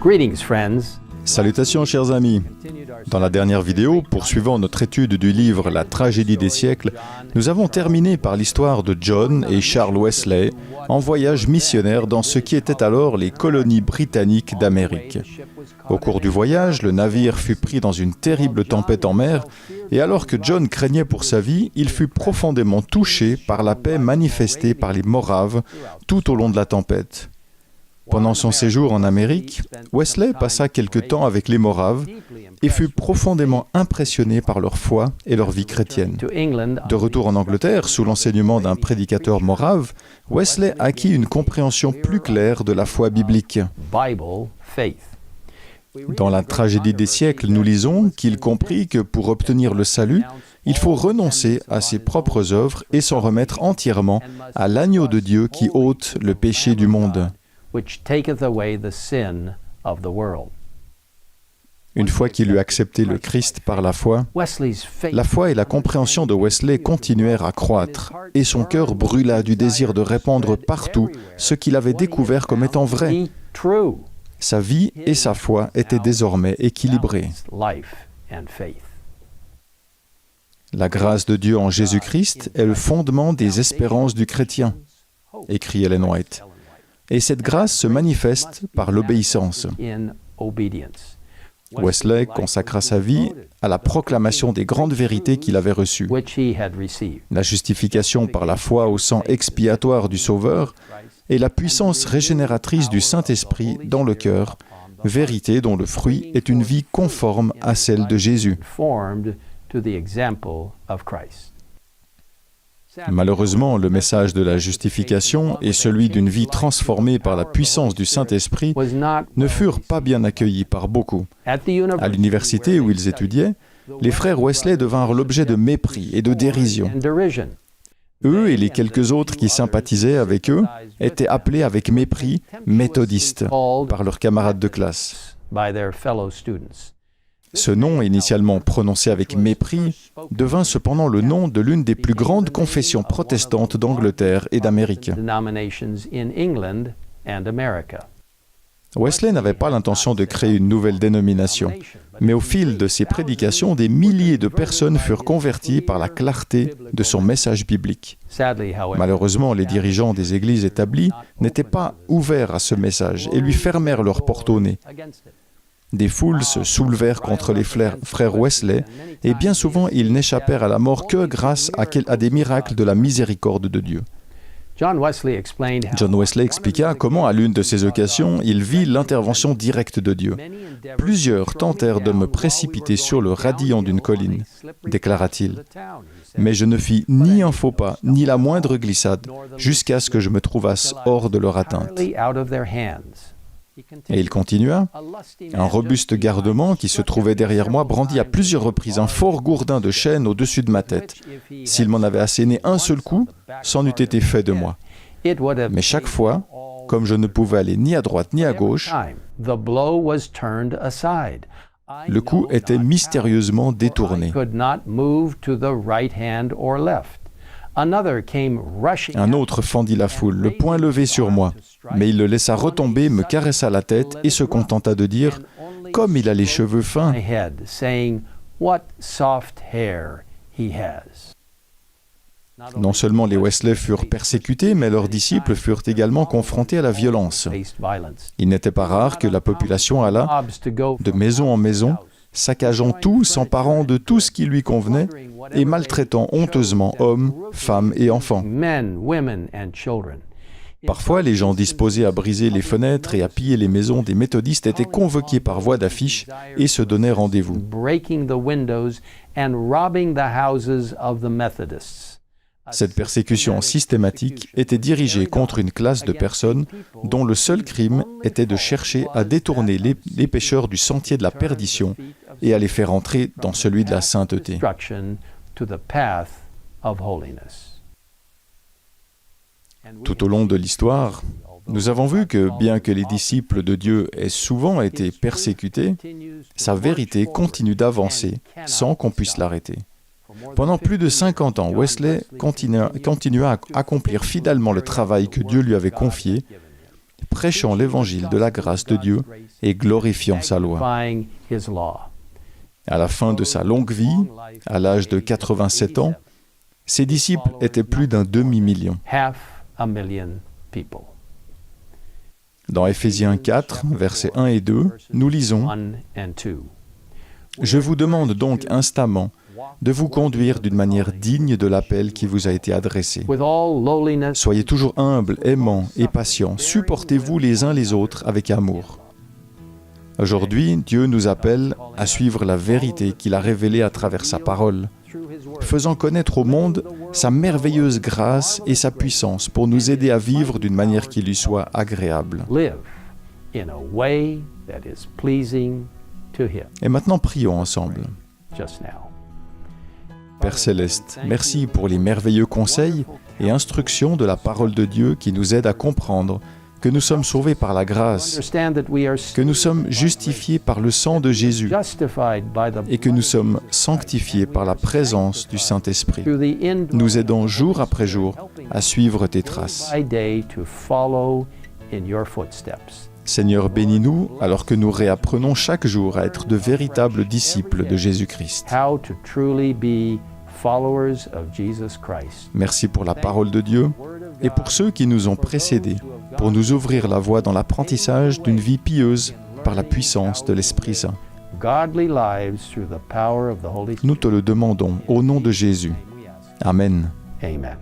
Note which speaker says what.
Speaker 1: Greetings, friends.
Speaker 2: Salutations chers amis. Dans la dernière vidéo, poursuivant notre étude du livre La tragédie des siècles, nous avons terminé par l'histoire de John et Charles Wesley en voyage missionnaire dans ce qui étaient alors les colonies britanniques d'Amérique. Au cours du voyage, le navire fut pris dans une terrible tempête en mer et alors que John craignait pour sa vie, il fut profondément touché par la paix manifestée par les Moraves tout au long de la tempête. Pendant son séjour en Amérique, Wesley passa quelque temps avec les Moraves et fut profondément impressionné par leur foi et leur vie chrétienne. De retour en Angleterre, sous l'enseignement d'un prédicateur morave, Wesley acquit une compréhension plus claire de la foi biblique. Dans la tragédie des siècles, nous lisons qu'il comprit que pour obtenir le salut, il faut renoncer à ses propres œuvres et s'en remettre entièrement à l'agneau de Dieu qui ôte le péché du monde. Une fois qu'il eut accepté le Christ par la foi et la compréhension de Wesley continuèrent à croître, et son cœur brûla du désir de répandre partout ce qu'il avait découvert comme étant vrai. Sa vie et sa foi étaient désormais équilibrées. La grâce de Dieu en Jésus-Christ est le fondement des espérances du chrétien, écrit Ellen White. Et cette grâce se manifeste par l'obéissance. Wesley consacra sa vie à la proclamation des grandes vérités qu'il avait reçues. La justification par la foi au sang expiatoire du Sauveur et la puissance régénératrice du Saint-Esprit dans le cœur, vérité dont le fruit est une vie conforme à celle de Jésus. Malheureusement, le message de la justification et celui d'une vie transformée par la puissance du Saint-Esprit ne furent pas bien accueillis par beaucoup. À l'université où ils étudiaient, les frères Wesley devinrent l'objet de mépris et de dérision. Eux et les quelques autres qui sympathisaient avec eux étaient appelés avec mépris « méthodistes » par leurs camarades de classe. Ce nom, initialement prononcé avec mépris, devint cependant le nom de l'une des plus grandes confessions protestantes d'Angleterre et d'Amérique. Wesley n'avait pas l'intention de créer une nouvelle dénomination, mais au fil de ses prédications, des milliers de personnes furent converties par la clarté de son message biblique. Malheureusement, les dirigeants des églises établies n'étaient pas ouverts à ce message et lui fermèrent leurs portes au nez. Des foules se soulevèrent contre les frères Wesley et bien souvent ils n'échappèrent à la mort que grâce à des miracles de la miséricorde de Dieu. John Wesley expliqua comment, à l'une de ces occasions, il vit l'intervention directe de Dieu. « Plusieurs tentèrent de me précipiter sur le radillon d'une colline, déclara-t-il. Mais je ne fis ni un faux pas, ni la moindre glissade, jusqu'à ce que je me trouvasse hors de leur atteinte. » Et il continua, « Un robuste gardement qui se trouvait derrière moi brandit à plusieurs reprises un fort gourdin de chêne au-dessus de ma tête. S'il m'en avait asséné un seul coup, c'en eût été fait de moi. Mais chaque fois, comme je ne pouvais aller ni à droite ni à gauche, le coup était mystérieusement détourné. Un autre fendit la foule, le poing levé sur moi, mais il le laissa retomber, me caressa la tête et se contenta de dire « Comme il a les cheveux fins !» Non seulement les Wesley furent persécutés, mais leurs disciples furent également confrontés à la violence. Il n'était pas rare que la population allât de maison en maison, saccageant tout, s'emparant de tout ce qui lui convenait et maltraitant honteusement hommes, femmes et enfants. Parfois, les gens disposés à briser les fenêtres et à piller les maisons des méthodistes étaient convoqués par voie d'affiche et se donnaient rendez-vous. Cette persécution systématique était dirigée contre une classe de personnes dont le seul crime était de chercher à détourner les pécheurs du sentier de la perdition et à les faire entrer dans celui de la sainteté. Tout au long de l'histoire, nous avons vu que bien que les disciples de Dieu aient souvent été persécutés, sa vérité continue d'avancer sans qu'on puisse l'arrêter. Pendant plus de 50 ans, Wesley continua à accomplir fidèlement le travail que Dieu lui avait confié prêchant l'évangile de la grâce de Dieu et glorifiant sa loi. À la fin de sa longue vie, à l'âge de 87 ans, ses disciples étaient plus d'un demi-million. Dans Éphésiens 4, versets 1 et 2, nous lisons « Je vous demande donc instamment de vous conduire d'une manière digne de l'appel qui vous a été adressé. Soyez toujours humbles, aimants et patients. Supportez-vous les uns les autres avec amour. » Aujourd'hui, Dieu nous appelle à suivre la vérité qu'il a révélée à travers sa parole, faisant connaître au monde sa merveilleuse grâce et sa puissance pour nous aider à vivre d'une manière qui lui soit agréable. Et maintenant, prions ensemble. Père Céleste, merci pour les merveilleux conseils et instructions de la parole de Dieu qui nous aident à comprendre que nous sommes sauvés par la grâce, que nous sommes justifiés par le sang de Jésus et que nous sommes sanctifiés par la présence du Saint-Esprit, nous aidant jour après jour à suivre tes traces. Seigneur, bénis-nous alors que nous réapprenons chaque jour à être de véritables disciples de Jésus-Christ. Merci pour la parole de Dieu et pour ceux qui nous ont précédés, pour nous ouvrir la voie dans l'apprentissage d'une vie pieuse par la puissance de l'Esprit Saint. Nous te le demandons au nom de Jésus. Amen.
Speaker 1: Amen.